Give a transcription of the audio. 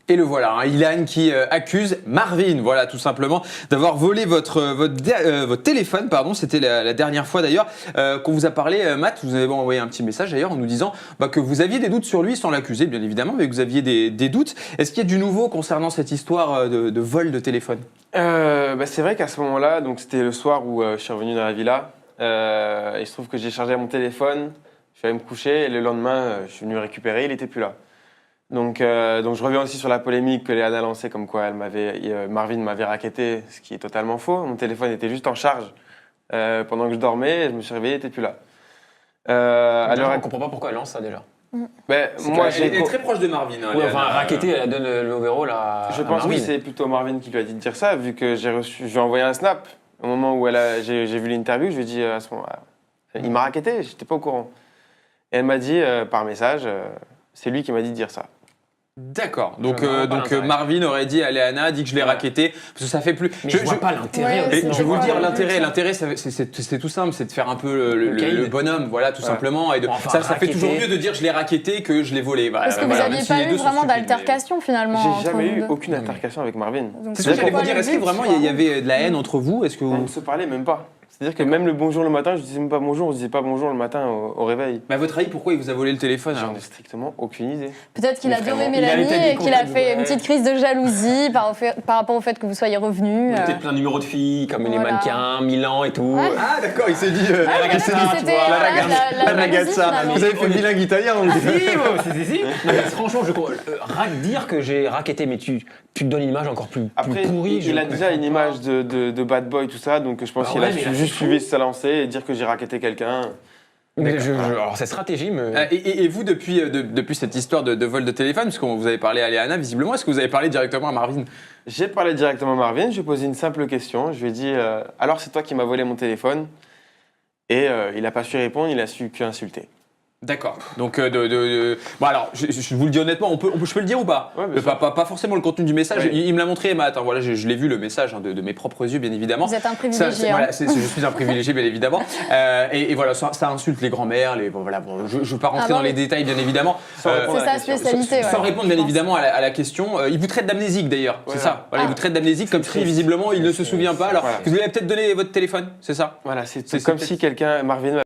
Et le voilà, hein, Ilan qui accuse Marvin, voilà, tout simplement, d'avoir volé votre téléphone, pardon, c'était la dernière fois d'ailleurs qu'on vous a parlé, Matt, vous avez envoyé un petit message d'ailleurs en nous disant que vous aviez des doutes sur lui, sans l'accuser bien évidemment, mais que vous aviez des doutes. Est-ce qu'il y a du nouveau concernant cette histoire de vol de téléphone? C'est vrai qu'à ce moment-là, donc c'était le soir où je suis revenu dans la villa, il se trouve que j'ai chargé mon téléphone, je suis allé me coucher et le lendemain, je suis venu récupérer, il n'était plus là. Donc je reviens aussi sur la polémique que Léana a lancée, comme quoi Marvin m'avait racketté, ce qui est totalement faux. Mon téléphone était juste en charge pendant que je dormais, et je me suis réveillé, il n'était plus là. On ne comprend pas pourquoi elle lance ça déjà. Moi, elle est très proche de Marvin. Hein, oui, enfin, racketté, elle donne l'overall à Je pense que c'est plutôt Marvin qui lui a dit de dire ça, vu que je lui ai envoyé un snap au moment où j'ai vu l'interview, je lui ai dit à ce moment-là, il m'a racketté, j'étais pas au courant. Et elle m'a dit par message, c'est lui qui m'a dit de dire ça. D'accord. Donc Marvin aurait dit à Léana, dit que je l'ai racketté, parce que ça fait plus. Mais je vois pas l'intérêt. Je vais vous le dire, l'intérêt, c'est tout simple, c'est de faire un peu le bonhomme, voilà, tout simplement. Et ça fait toujours mieux de dire je l'ai racketté que je l'ai volé. Parce que vous n'aviez pas eu vraiment d'altercation finalement. J'ai jamais eu aucune altercation avec Marvin. C'est ce que j'allais vous dire. Est-ce que vraiment il y avait de la haine entre vous? Est-ce que on ne se parlait même pas. C'est-à-dire que même le bonjour le matin, je disais même pas bonjour, on se disait pas bonjour le matin au réveil. Mais à votre avis, pourquoi il vous a volé le téléphone? J'en ai strictement aucune idée. Peut-être qu'il a adoré Mélanie et qu'il a fait une petite crise de jalousie par rapport au fait que vous soyez revenus. Peut-être plein de numéros de filles, comme les mannequins, Milan et tout. Ah d'accord, il s'est dit la ragazza. Vous avez fait bilingue italien, on le dit. Franchement, dire que j'ai racketté, mais tu te donnes une image encore plus pourrie. Il a déjà une image de bad boy, tout ça, donc je pense qu'il a juste suivi sa lancée et dire que j'ai racketté quelqu'un. Alors cette stratégie me... Et vous, depuis cette histoire de vol de téléphone, parce que vous avez parlé à Léana visiblement, est-ce que vous avez parlé directement à Marvin? J'ai parlé directement à Marvin, je lui ai posé une simple question, je lui ai dit « Alors c'est toi qui m'as volé mon téléphone ?» Et il n'a pas su répondre, il a su qu'insulter. D'accord. Donc, bon alors, je vous le dis honnêtement, je peux le dire ou pas? Pas forcément le contenu du message. Oui. Il me l'a montré, Matt. Hein, voilà, je l'ai vu le message de mes propres yeux, bien évidemment. Vous êtes un privilégié. Voilà, je suis un privilégié, bien évidemment. Et voilà, ça insulte les grands-mères. Je ne veux pas rentrer dans les détails, bien évidemment. C'est sa spécialité. Sans répondre, bien évidemment, à la question. Il vous traite d'amnésique, d'ailleurs. C'est ça. Voilà, il vous traite d'amnésique, comme si, visiblement, il ne se souvient pas. Alors, vous lui avez peut-être donné votre téléphone, c'est ça? Voilà, c'est comme si Marvin